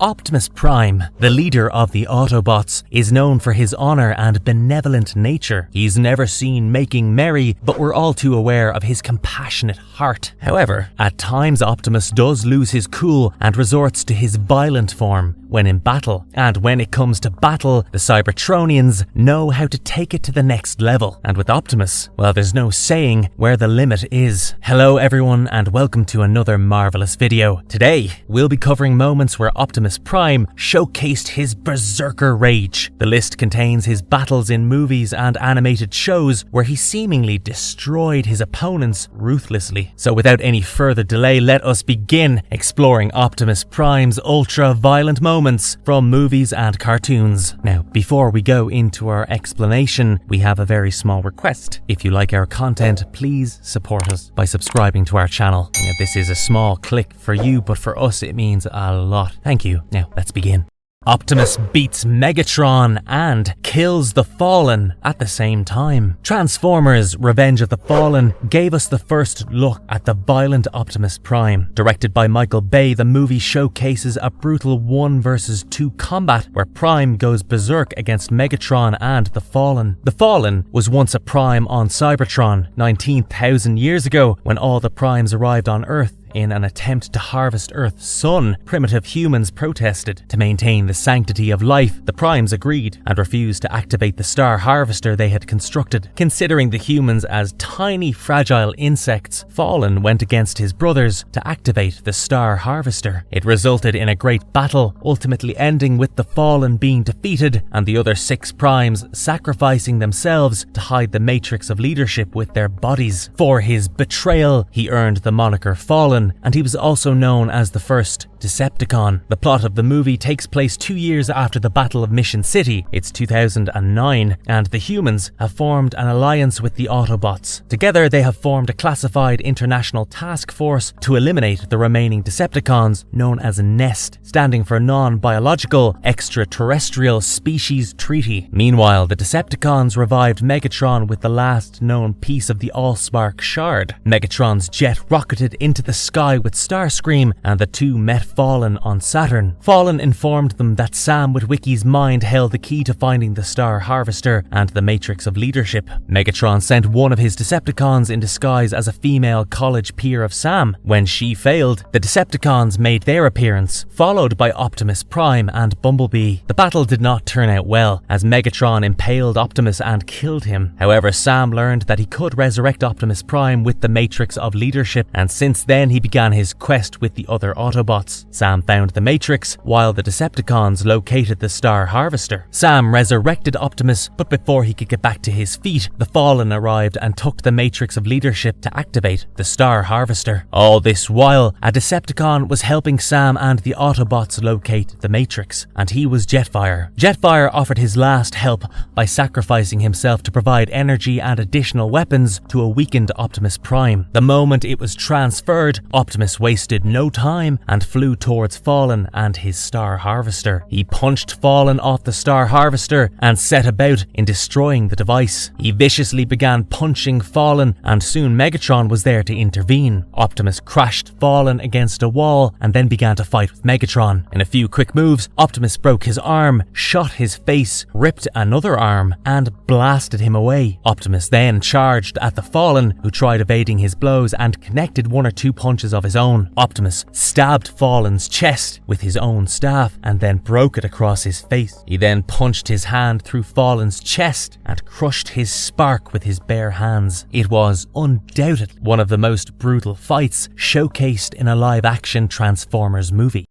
Optimus Prime, the leader of the Autobots, is known for his honor and benevolent nature. He's never seen making merry, but we're all too aware of his compassionate heart. However, at times Optimus does lose his cool and resorts to his violent form when in battle. And when it comes to battle, the Cybertronians know how to take it to the next level. And with Optimus, well, there's no saying where the limit is. Hello everyone, and welcome to another marvelous video. Today, we'll be covering moments where Optimus Prime showcased his Berserker rage. The list contains his battles in movies and animated shows where he seemingly destroyed his opponents ruthlessly. So without any further delay, let us begin exploring Optimus Prime's ultra-violent moments from movies and cartoons. Now, before we go into our explanation, we have a very small request. If you like our content, please support us by subscribing to our channel. Now, this is a small click for you, but for us it means a lot. Thank you. Now, let's begin. Optimus beats Megatron and kills the Fallen at the same time. Transformers: Revenge of the Fallen gave us the first look at the violent Optimus Prime. Directed by Michael Bay, the movie showcases a brutal 1 versus 2 combat where Prime goes berserk against Megatron and the Fallen. The Fallen was once a Prime on Cybertron 19,000 years ago when all the Primes arrived on Earth. In an attempt to harvest Earth's sun, primitive humans protested. To maintain the sanctity of life, the Primes agreed and refused to activate the star harvester they had constructed. Considering the humans as tiny, fragile insects, Fallen went against his brothers to activate the star harvester. It resulted in a great battle, ultimately ending with the Fallen being defeated and the other 6 Primes sacrificing themselves to hide the matrix of leadership with their bodies. For his betrayal, he earned the moniker Fallen, and he was also known as the first Decepticon. The plot of the movie takes place 2 years after the Battle of Mission City. It's 2009, and the humans have formed an alliance with the Autobots. Together, they have formed a classified international task force to eliminate the remaining Decepticons, known as NEST, standing for Non-Biological Extraterrestrial Species Treaty. Meanwhile, the Decepticons revived Megatron with the last known piece of the Allspark Shard. Megatron's jet rocketed into the sky with Starscream, and the two met Fallen on Saturn. Fallen informed them that Sam Witwicky's mind held the key to finding the Star Harvester and the Matrix of Leadership. Megatron sent one of his Decepticons in disguise as a female college peer of Sam. When she failed, the Decepticons made their appearance, followed by Optimus Prime and Bumblebee. The battle did not turn out well, as Megatron impaled Optimus and killed him. However, Sam learned that he could resurrect Optimus Prime with the Matrix of Leadership, and since then he began his quest with the other Autobots. Sam found the Matrix, while the Decepticons located the Star Harvester. Sam resurrected Optimus, but before he could get back to his feet, the Fallen arrived and took the Matrix of Leadership to activate the Star Harvester. All this while, a Decepticon was helping Sam and the Autobots locate the Matrix, and he was Jetfire. Jetfire offered his last help by sacrificing himself to provide energy and additional weapons to a weakened Optimus Prime. The moment it was transferred, Optimus wasted no time and flew towards Fallen and his Star Harvester. He punched Fallen off the Star Harvester and set about in destroying the device. He viciously began punching Fallen, and soon Megatron was there to intervene. Optimus crashed Fallen against a wall and then began to fight with Megatron. In a few quick moves, Optimus broke his arm, shot his face, ripped another arm, and blasted him away. Optimus then charged at the Fallen, who tried evading his blows and connected 1 or 2 punches of his own. Optimus stabbed Fallen's chest with his own staff and then broke it across his face. He then punched his hand through Fallen's chest and crushed his spark with his bare hands. It was undoubtedly one of the most brutal fights showcased in a live-action Transformers movie.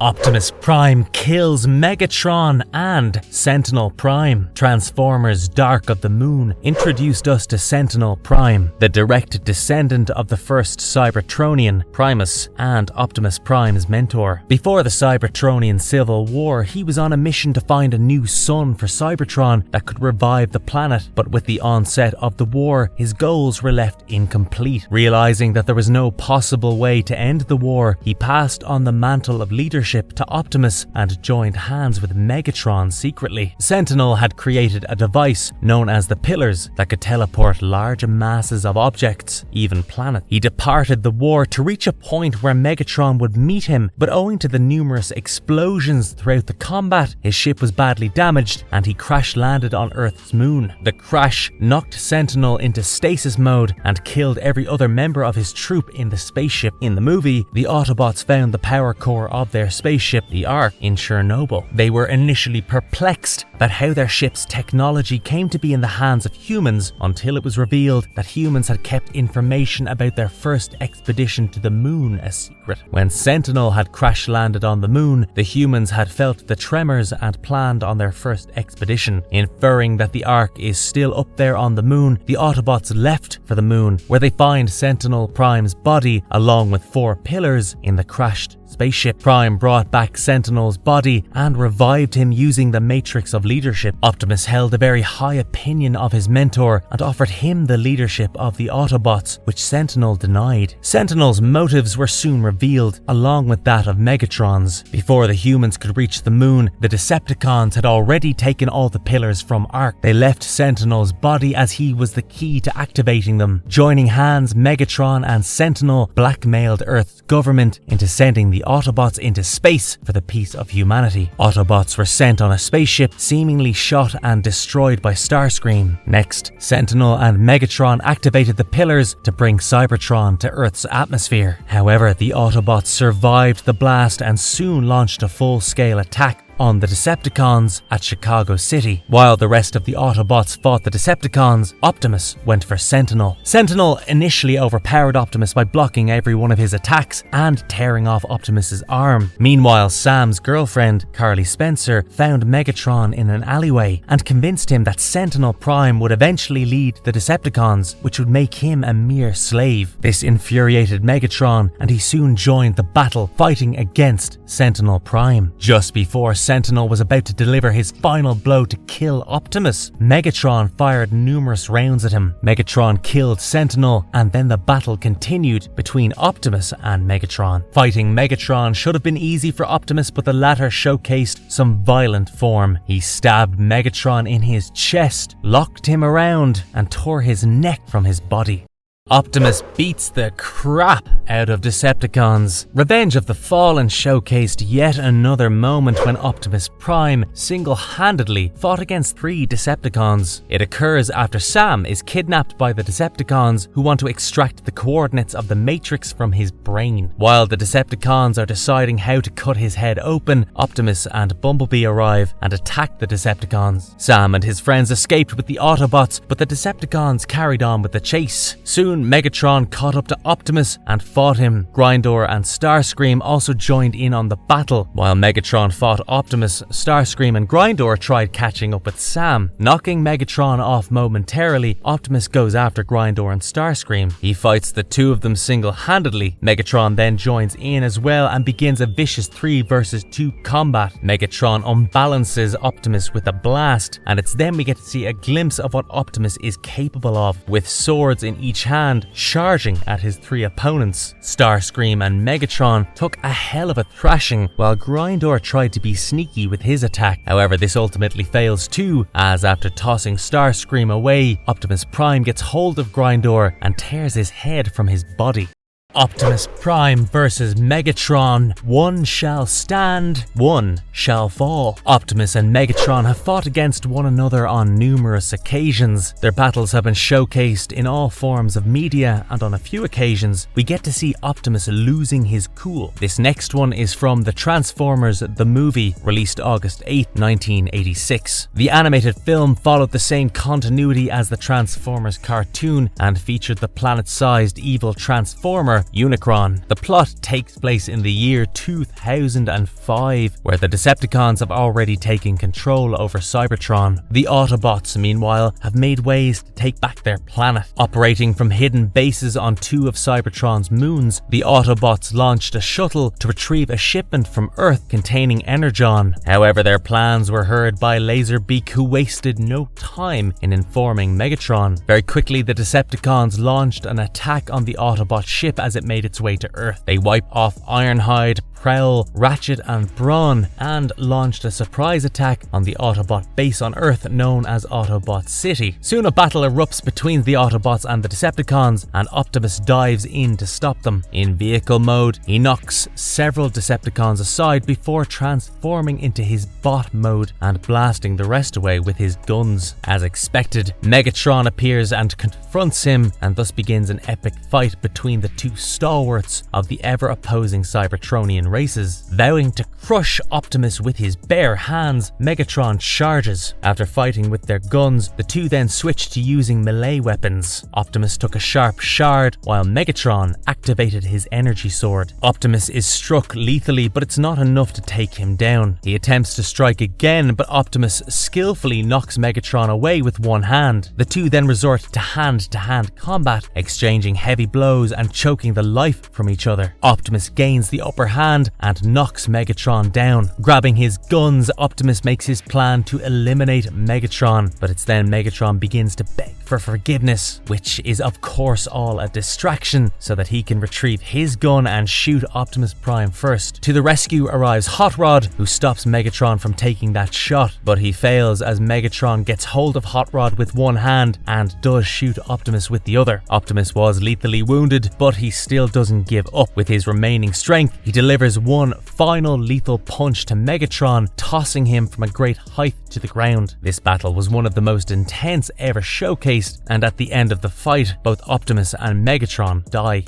Optimus Prime kills Megatron and Sentinel Prime. Transformers: Dark of the Moon introduced us to Sentinel Prime, the direct descendant of the first Cybertronian, Primus, and Optimus Prime's mentor. Before the Cybertronian Civil War, he was on a mission to find a new sun for Cybertron that could revive the planet, but with the onset of the war, his goals were left incomplete. Realizing that there was no possible way to end the war, he passed on the mantle of leadership leadership to Optimus and joined hands with Megatron secretly. Sentinel had created a device known as the Pillars that could teleport large masses of objects, even planets. He departed the war to reach a point where Megatron would meet him, but owing to the numerous explosions throughout the combat, his ship was badly damaged and he crash-landed on Earth's moon. The crash knocked Sentinel into stasis mode and killed every other member of his troop in the spaceship. In the movie, the Autobots found the power core of their spaceship, the Ark, in Chernobyl. They were initially perplexed about how their ship's technology came to be in the hands of humans until it was revealed that humans had kept information about their first expedition to the moon a secret. When Sentinel had crash-landed on the moon, the humans had felt the tremors and planned on their first expedition. Inferring that the Ark is still up there on the moon, the Autobots left for the moon, where they find Sentinel Prime's body along with 4 pillars in the crashed spaceship. Prime brought back Sentinel's body and revived him using the Matrix of Leadership. Optimus held a very high opinion of his mentor and offered him the leadership of the Autobots, which Sentinel denied. Sentinel's motives were soon revealed, along with that of Megatron's. Before the humans could reach the moon, the Decepticons had already taken all the pillars from Ark. They left Sentinel's body as he was the key to activating them. Joining hands, Megatron and Sentinel blackmailed Earth's government into sending the Autobots into space for the peace of humanity. Autobots were sent on a spaceship, seemingly shot and destroyed by Starscream. Next, Sentinel and Megatron activated the pillars to bring Cybertron to Earth's atmosphere. However, the Autobots survived the blast and soon launched a full-scale attack on the Decepticons at Chicago City. While the rest of the Autobots fought the Decepticons, Optimus went for Sentinel. Sentinel initially overpowered Optimus by blocking every one of his attacks and tearing off Optimus's arm. Meanwhile, Sam's girlfriend, Carly Spencer, found Megatron in an alleyway and convinced him that Sentinel Prime would eventually lead the Decepticons, which would make him a mere slave. This infuriated Megatron, and he soon joined the battle, fighting against Sentinel Prime. Just before Sentinel was about to deliver his final blow to kill Optimus, Megatron fired numerous rounds at him. Megatron killed Sentinel, and then the battle continued between Optimus and Megatron. Fighting Megatron should have been easy for Optimus, but the latter showcased some violent form. He stabbed Megatron in his chest, locked him around, and tore his neck from his body. Optimus beats the crap out of Decepticons. Revenge of the Fallen showcased yet another moment when Optimus Prime single-handedly fought against 3 Decepticons. It occurs after Sam is kidnapped by the Decepticons, who want to extract the coordinates of the Matrix from his brain. While the Decepticons are deciding how to cut his head open, Optimus and Bumblebee arrive and attack the Decepticons. Sam and his friends escaped with the Autobots, but the Decepticons carried on with the chase. Soon, Megatron caught up to Optimus and fought him. Grindor and Starscream also joined in on the battle. While Megatron fought Optimus, Starscream and Grindor tried catching up with Sam. Knocking Megatron off momentarily, Optimus goes after Grindor and Starscream. He fights the 2 of them single-handedly. Megatron then joins in as well and begins a vicious 3 versus 2 combat. Megatron unbalances Optimus with a blast, and it's then we get to see a glimpse of what Optimus is capable of, with swords in each hand, charging at his 3 opponents. Starscream and Megatron took a hell of a thrashing, while Grindor tried to be sneaky with his attack. However, this ultimately fails too, as after tossing Starscream away, Optimus Prime gets hold of Grindor and tears his head from his body. Optimus Prime versus Megatron. One shall stand, one shall fall. Optimus and Megatron have fought against one another on numerous occasions. Their battles have been showcased in all forms of media, and on a few occasions, we get to see Optimus losing his cool. This next one is from the Transformers the movie, released August 8, 1986. The animated film followed the same continuity as the Transformers cartoon and featured the planet-sized evil Transformer Unicron. The plot takes place in the year 2005, where the Decepticons have already taken control over Cybertron. The Autobots, meanwhile, have made ways to take back their planet. Operating from hidden bases on 2 of Cybertron's moons, the Autobots launched a shuttle to retrieve a shipment from Earth containing Energon. However, their plans were heard by Laserbeak, who wasted no time in informing Megatron. Very quickly, the Decepticons launched an attack on the Autobot ship as it made its way to Earth. They wipe off Ironhide, Prowl, Ratchet and Brawn, and launched a surprise attack on the Autobot base on Earth known as Autobot City. Soon a battle erupts between the Autobots and the Decepticons, and Optimus dives in to stop them. In vehicle mode, he knocks several Decepticons aside before transforming into his bot mode and blasting the rest away with his guns. As expected, Megatron appears and confronts him, and thus begins an epic fight between the two stalwarts of the ever-opposing Cybertronian races. Vowing to crush Optimus with his bare hands, Megatron charges. After fighting with their guns, the two then switched to using melee weapons. Optimus took a sharp shard, while Megatron activated his energy sword. Optimus is struck lethally, but it's not enough to take him down. He attempts to strike again, but Optimus skillfully knocks Megatron away with one hand. The two then resort to hand-to-hand combat, exchanging heavy blows and choking the life from each other. Optimus gains the upper hand and knocks Megatron down. Grabbing his guns, Optimus makes his plan to eliminate Megatron, but it's then Megatron begins to beg for forgiveness, which is of course all a distraction so that he can retrieve his gun and shoot Optimus Prime first. To the rescue arrives Hot Rod, who stops Megatron from taking that shot, but he fails as Megatron gets hold of Hot Rod with one hand and does shoot Optimus with the other. Optimus was lethally wounded, but he still doesn't give up. With his remaining strength, he delivers one final lethal punch to Megatron, tossing him from a great height to the ground. This battle was one of the most intense ever showcased, and at the end of the fight, both Optimus and Megatron die.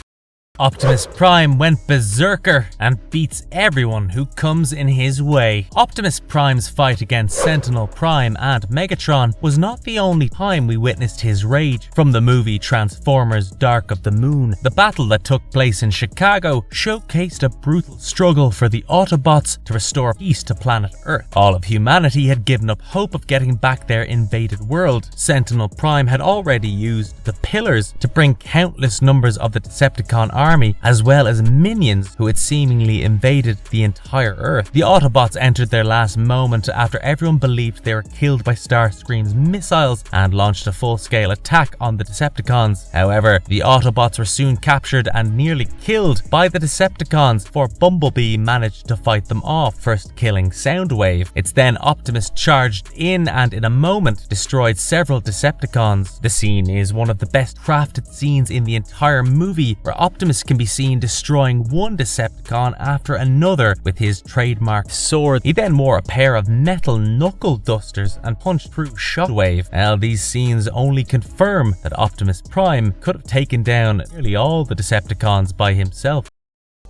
Optimus Prime went berserker and beats everyone who comes in his way. Optimus Prime's fight against Sentinel Prime and Megatron was not the only time we witnessed his rage. From the movie Transformers Dark of the Moon, the battle that took place in Chicago showcased a brutal struggle for the Autobots to restore peace to planet Earth. All of humanity had given up hope of getting back their invaded world. Sentinel Prime had already used the pillars to bring countless numbers of the Decepticon army, as well as minions who had seemingly invaded the entire Earth. The Autobots entered their last moment after everyone believed they were killed by Starscream's missiles and launched a full-scale attack on the Decepticons. However, the Autobots were soon captured and nearly killed by the Decepticons, for Bumblebee managed to fight them off, first killing Soundwave. It's then Optimus charged in and in a moment destroyed several Decepticons. The scene is one of the best crafted scenes in the entire movie, where Optimus can be seen destroying one Decepticon after another with his trademark sword. He then wore a pair of metal knuckle dusters and punched through Shockwave. Now, these scenes only confirm that Optimus Prime could have taken down nearly all the Decepticons by himself.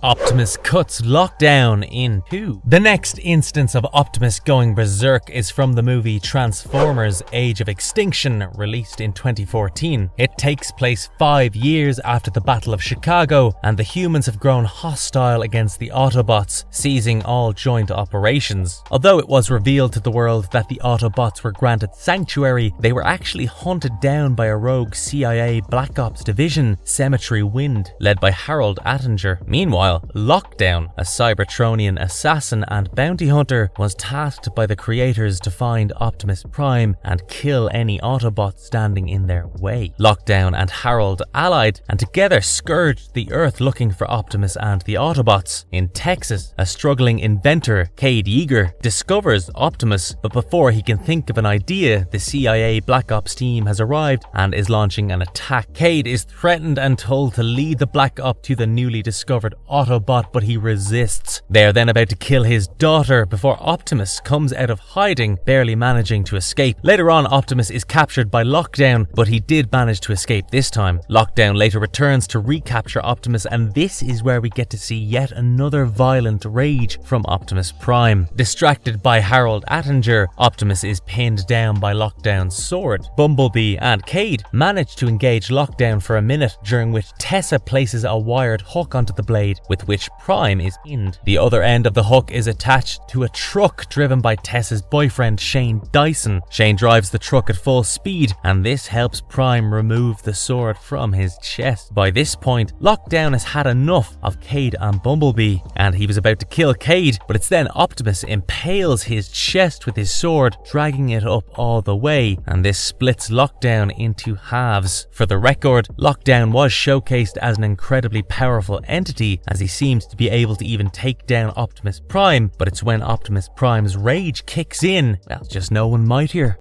Optimus cuts Lockdown in two. The next instance of Optimus going berserk is from the movie Transformers Age of Extinction, released in 2014. It takes place 5 years after the Battle of Chicago, and the humans have grown hostile against the Autobots, seizing all joint operations. Although it was revealed to the world that the Autobots were granted sanctuary, they were actually hunted down by a rogue CIA Black Ops division, Cemetery Wind, led by Harold Attinger. Meanwhile, Lockdown, a Cybertronian assassin and bounty hunter, was tasked by the creators to find Optimus Prime and kill any Autobots standing in their way. Lockdown and Harold allied and together scourged the Earth looking for Optimus and the Autobots. In Texas, a struggling inventor, Cade Yeager, discovers Optimus, but before he can think of an idea, the CIA Black Ops team has arrived and is launching an attack. Cade is threatened and told to lead the Black Ops to the newly discovered Autobot, but he resists. They are then about to kill his daughter before Optimus comes out of hiding, barely managing to escape. Later on, Optimus is captured by Lockdown, but he did manage to escape this time. Lockdown later returns to recapture Optimus, and this is where we get to see yet another violent rage from Optimus Prime. Distracted by Harold Attinger, Optimus is pinned down by Lockdown's sword. Bumblebee and Cade manage to engage Lockdown for a minute, during which Tessa places a wired hook onto the blade, with which Prime is pinned. The other end of the hook is attached to a truck driven by Tessa's boyfriend Shane Dyson. Shane drives the truck at full speed, and this helps Prime remove the sword from his chest. By this point, Lockdown has had enough of Cade and Bumblebee, and he was about to kill Cade, but it's then Optimus impales his chest with his sword, dragging it up all the way, and this splits Lockdown into halves. For the record, Lockdown was showcased as an incredibly powerful entity, as he seemed to be able to even take down Optimus Prime, but it's when Optimus Prime's rage kicks in, well, just no one mightier.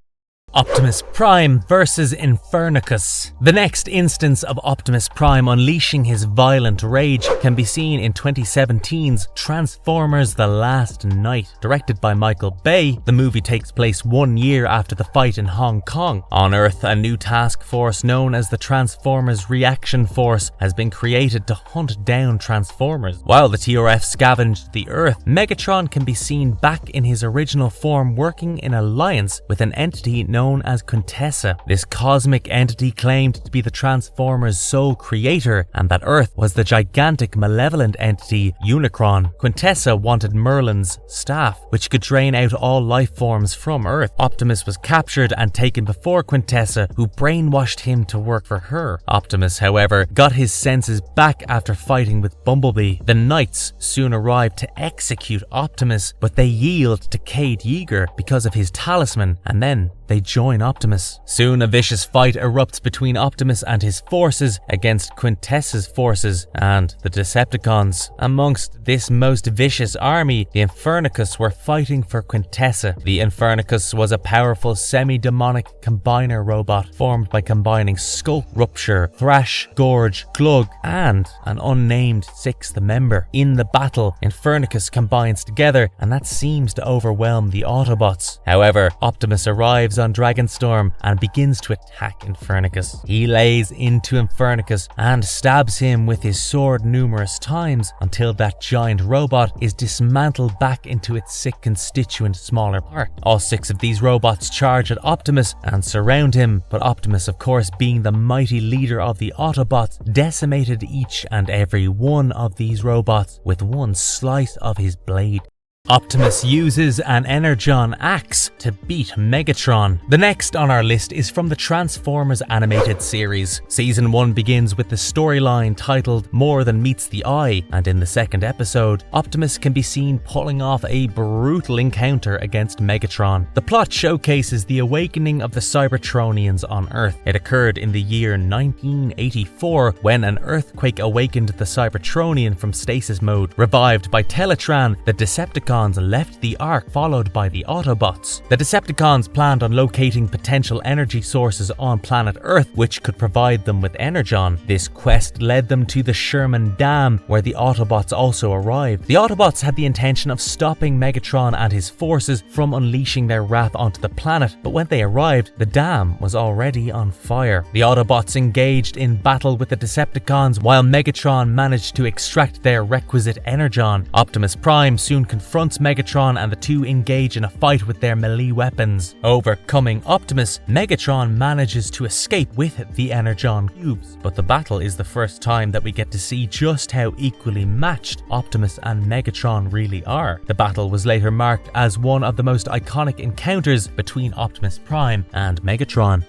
Optimus Prime versus Infernicus. The next instance of Optimus Prime unleashing his violent rage can be seen in 2017's Transformers: The Last Night. Directed by Michael Bay, the movie takes place 1 year after the fight in Hong Kong. On Earth, a new task force known as the Transformers Reaction Force has been created to hunt down Transformers. While the TRF scavenged the Earth, Megatron can be seen back in his original form working in alliance with an entity known as Quintessa. This cosmic entity claimed to be the Transformers' sole creator and that Earth was the gigantic malevolent entity Unicron. Quintessa wanted Merlin's staff, which could drain out all life forms from Earth. Optimus was captured and taken before Quintessa, who brainwashed him to work for her. Optimus, however, got his senses back after fighting with Bumblebee. The Knights soon arrived to execute Optimus, but they yield to Cade Yeager because of his talisman, and then they join Optimus. Soon a vicious fight erupts between Optimus and his forces against Quintessa's forces and the Decepticons. Amongst this most vicious army, the Infernicus were fighting for Quintessa. The Infernicus was a powerful semi-demonic combiner robot formed by combining Skulk, Rupture, Thrash, Gorge, Glug, and an unnamed sixth member. In the battle, Infernicus combines together, and that seems to overwhelm the Autobots. However, Optimus arrives on Dragonstorm and begins to attack Infernicus. He lays into Infernicus and stabs him with his sword numerous times until that giant robot is dismantled back into its six constituent smaller parts. All 6 of these robots charge at Optimus and surround him, but Optimus, of course, being the mighty leader of the Autobots, decimated each and every one of these robots with one slice of his blade. Optimus uses an Energon axe to beat Megatron. The next on our list is from the Transformers animated series. Season 1 begins with the storyline titled More Than Meets the Eye, and in the second episode, Optimus can be seen pulling off a brutal encounter against Megatron. The plot showcases the awakening of the Cybertronians on Earth. It occurred in the year 1984 when an earthquake awakened the Cybertronian from stasis mode. Revived by Teletran, the Decepticons left the Ark, followed by the Autobots. The Decepticons planned on locating potential energy sources on planet Earth which could provide them with Energon. This quest led them to the Sherman Dam, where the Autobots also arrived. The Autobots had the intention of stopping Megatron and his forces from unleashing their wrath onto the planet, but when they arrived, the dam was already on fire. The Autobots engaged in battle with the Decepticons while Megatron managed to extract their requisite Energon. Optimus Prime soon confronts Megatron and the two engage in a fight with their melee weapons. Overcoming Optimus, Megatron manages to escape with the Energon cubes, but the battle is the first time that we get to see just how equally matched Optimus and Megatron really are. The battle was later marked as one of the most iconic encounters between Optimus Prime and Megatron.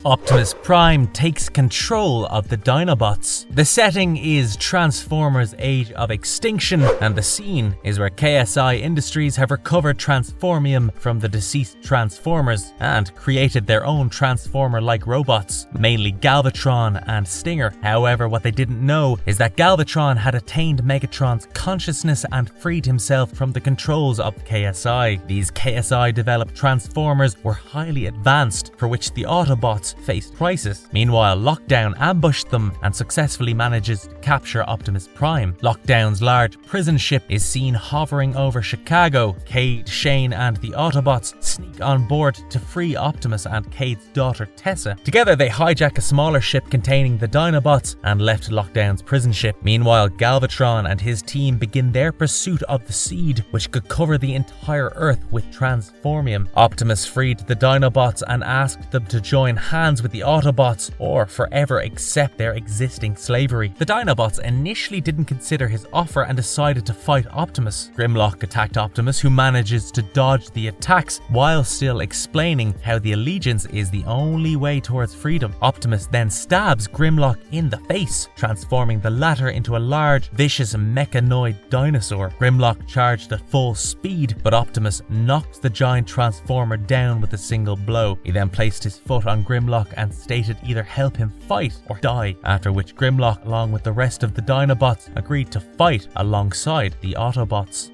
Optimus Prime takes control of the Dinobots. The setting is Transformers Age of Extinction, and the scene is where KSI Industries have recovered Transformium from the deceased Transformers and created their own Transformer-like robots, mainly Galvatron and Stinger. However, what they didn't know is that Galvatron had attained Megatron's consciousness and freed himself from the controls of KSI. These KSI-developed Transformers were highly advanced, for which the Autobots faced crisis. Meanwhile, Lockdown ambushed them and successfully manages to capture Optimus Prime. Lockdown's large prison ship is seen hovering over Chicago. Cade, Shane, and the Autobots sneak on board to free Optimus and Cade's daughter Tessa. Together, they hijack a smaller ship containing the Dinobots and left Lockdown's prison ship. Meanwhile, Galvatron and his team begin their pursuit of the seed, which could cover the entire Earth with Transformium. Optimus freed the Dinobots and asked them to join hands with the Autobots or forever accept their existing slavery. The Dinobots initially didn't consider his offer and decided to fight Optimus. Grimlock attacked Optimus, who manages to dodge the attacks while still explaining how the allegiance is the only way towards freedom. Optimus then stabs Grimlock in the face, transforming the latter into a large, vicious mechanoid dinosaur. Grimlock charged at full speed, but Optimus knocked the giant Transformer down with a single blow. He then placed his foot on Grimlock Grimlock and stated either help him fight or die, after which Grimlock, along with the rest of the Dinobots, agreed to fight alongside the Autobots.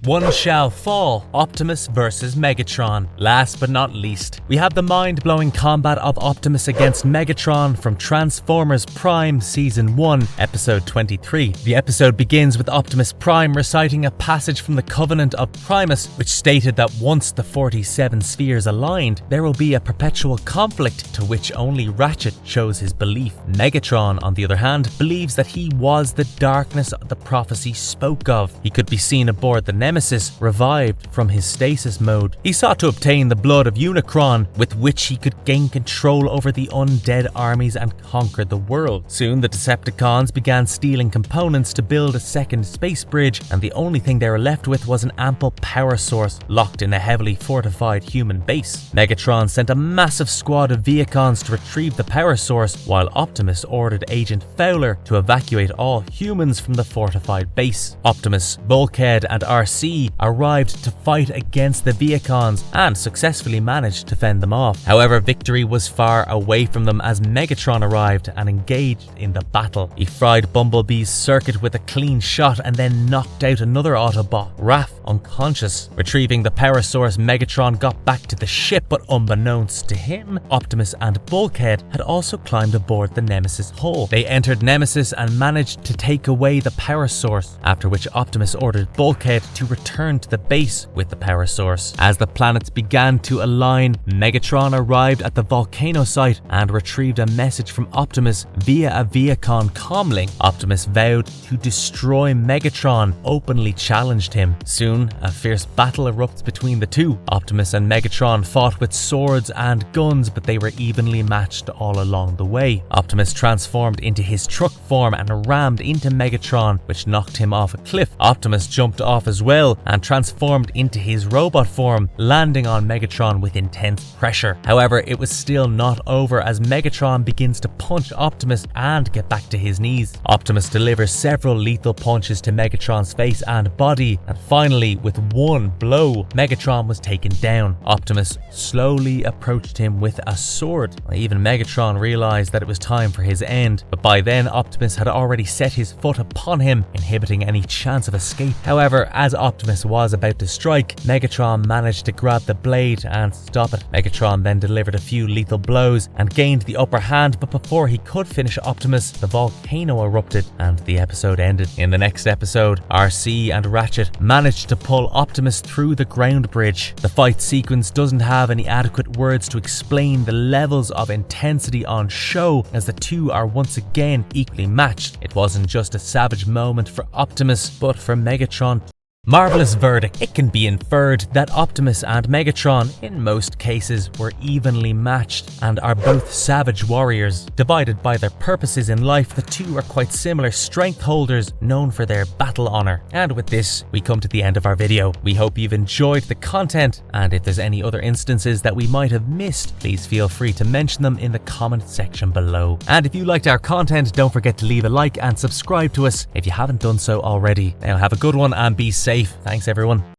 One shall fall, Optimus versus Megatron. Last but not least, we have the mind-blowing combat of Optimus against Megatron from Transformers Prime Season 1, Episode 23. The episode begins with Optimus Prime reciting a passage from the Covenant of Primus, which stated that once the 47 spheres aligned, there will be a perpetual conflict to which only Ratchet shows his belief. Megatron, on the other hand, believes that he was the darkness the prophecy spoke of. He could be seen aboard the Nemesis, revived from his stasis mode. He sought to obtain the blood of Unicron, with which he could gain control over the undead armies and conquer the world. Soon the Decepticons began stealing components to build a second space bridge, and the only thing they were left with was an ample power source locked in a heavily fortified human base. Megatron sent a massive squad of Viacons to retrieve the power source, while Optimus ordered Agent Fowler to evacuate all humans from the fortified base. Optimus, Bulkhead and RC arrived to fight against the Viacons and successfully managed to fend them off. However, victory was far away from them as Megatron arrived and engaged in the battle. He fried Bumblebee's circuit with a clean shot and then knocked out another Autobot, Raph, unconscious. Retrieving the power source, Megatron got back to the ship, but unbeknownst to him, Optimus and Bulkhead had also climbed aboard the Nemesis hull. They entered Nemesis and managed to take away the power source, after which Optimus ordered Bulkhead to return to the base with the power source. As the planets began to align, Megatron arrived at the volcano site and retrieved a message from Optimus via a Viacon comlink. Optimus vowed to destroy Megatron, openly challenged him. Soon, a fierce battle erupts between the two. Optimus and Megatron fought with swords and guns, but they were evenly matched all along the way. Optimus transformed into his truck form and rammed into Megatron, which knocked him off a cliff. Optimus jumped off as well and transformed into his robot form, landing on Megatron with intense pressure. However, it was still not over as Megatron begins to punch Optimus and get back to his knees. Optimus delivers several lethal punches to Megatron's face and body, and finally, with one blow, Megatron was taken down. Optimus slowly approached him with a sword. Even Megatron realized that it was time for his end, but by then Optimus had already set his foot upon him, inhibiting any chance of escape. However, as Optimus was about to strike, Megatron managed to grab the blade and stop it. Megatron then delivered a few lethal blows and gained the upper hand, but before he could finish Optimus, the volcano erupted and the episode ended. In the next episode, RC and Ratchet managed to pull Optimus through the ground bridge. The fight sequence doesn't have any adequate words to explain the levels of intensity on show, as the two are once again equally matched. It wasn't just a savage moment for Optimus, but for Megatron. Marvelous verdict. It can be inferred that Optimus and Megatron, in most cases, were evenly matched and are both savage warriors. Divided by their purposes in life, the two are quite similar strength holders known for their battle honor. And with this, we come to the end of our video. We hope you've enjoyed the content, and if there's any other instances that we might have missed, please feel free to mention them in the comment section below. And if you liked our content, don't forget to leave a like and subscribe to us if you haven't done so already. Now have a good one and be safe. Thanks everyone.